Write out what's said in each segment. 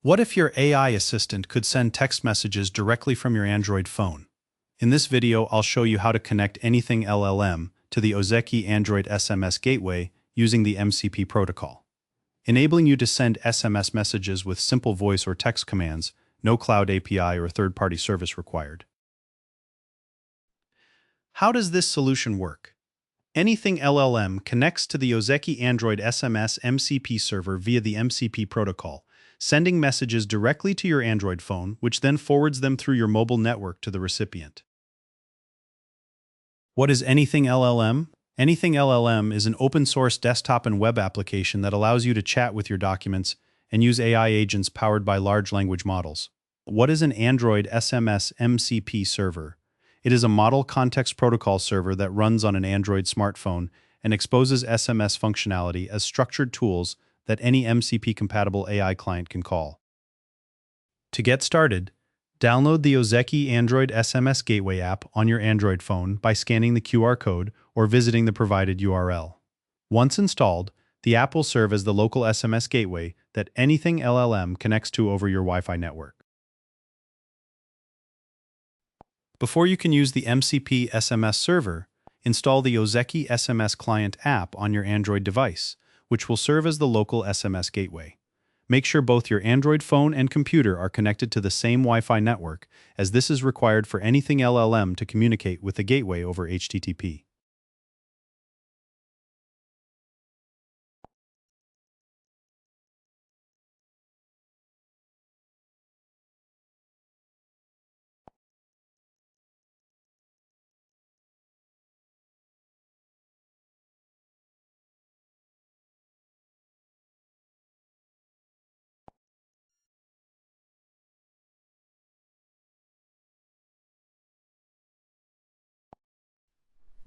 What if your AI assistant could send text messages directly from your Android phone? In this video, I'll show you how to connect Anything LLM to the Ozeki Android SMS Gateway using the MCP protocol, enabling you to send SMS messages with simple voice or text commands, no cloud API or third-party service required. How does this solution work? Anything LLM connects to the Ozeki Android SMS MCP server via the MCP protocol, sending messages directly to your Android phone, which then forwards them through your mobile network to the recipient. What is Anything LLM? Anything LLM is an open-source desktop and web application that allows you to chat with your documents and use AI agents powered by large language models. What is an Android SMS MCP server? It is a model context protocol server that runs on an Android smartphone and exposes SMS functionality as structured tools that any MCP-compatible AI client can call. To get started, download the Ozeki Android SMS Gateway app on your Android phone by scanning the QR code or visiting the provided URL. Once installed, the app will serve as the local SMS gateway that Anything LLM connects to over your Wi-Fi network. Before you can use the MCP SMS server, install the Ozeki SMS Client app on your Android device, which will serve as the local SMS gateway. Make sure both your Android phone and computer are connected to the same Wi-Fi network, as this is required for Anything LLM to communicate with the gateway over HTTP.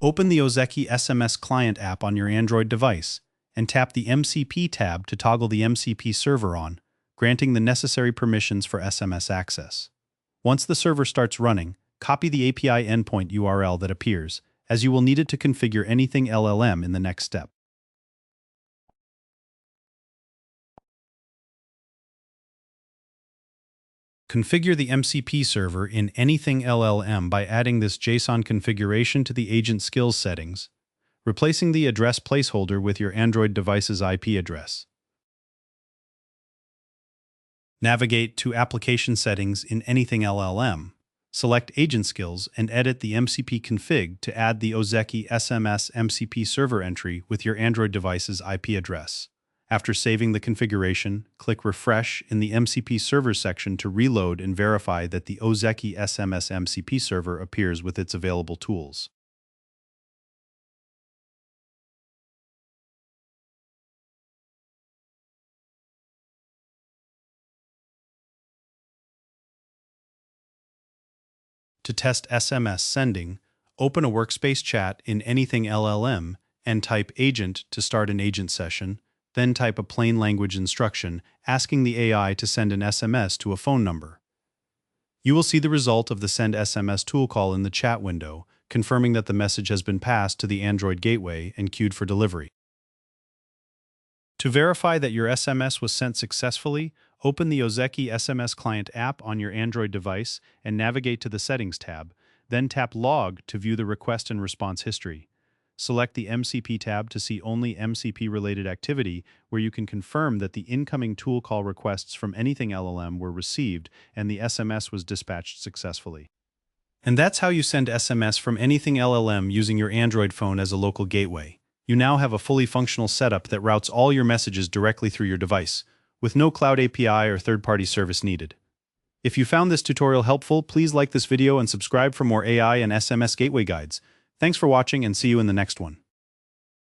Open the Ozeki SMS Client app on your Android device and tap the MCP tab to toggle the MCP server on, granting the necessary permissions for SMS access. Once the server starts running, copy the API endpoint URL that appears, as you will need it to configure Anything LLM in the next step. Configure the MCP server in Anything LLM by adding this JSON configuration to the agent skills settings, replacing the address placeholder with your Android device's IP address. Navigate to Application Settings in Anything LLM. Select Agent Skills and edit the MCP config to add the Ozeki SMS MCP server entry with your Android device's IP address. After saving the configuration, click Refresh in the MCP server section to reload and verify that the Ozeki SMS MCP server appears with its available tools. To test SMS sending, open a workspace chat in Anything LLM and type Agent to start an agent session. Then type a plain language instruction asking the AI to send an SMS to a phone number. You will see the result of the Send SMS tool call in the chat window, confirming that the message has been passed to the Android gateway and queued for delivery. To verify that your SMS was sent successfully, open the Ozeki SMS Client app on your Android device and navigate to the Settings tab, then tap Log to view the request and response history. Select the MCP tab to see only MCP-related activity, where you can confirm that the incoming tool call requests from Anything LLM were received and the SMS was dispatched successfully. And that's how you send SMS from Anything LLM using your Android phone as a local gateway. You now have a fully functional setup that routes all your messages directly through your device, with no cloud API or third-party service needed. If you found this tutorial helpful, please like this video and subscribe for more AI and SMS gateway guides. Thanks for watching and see you in the next one.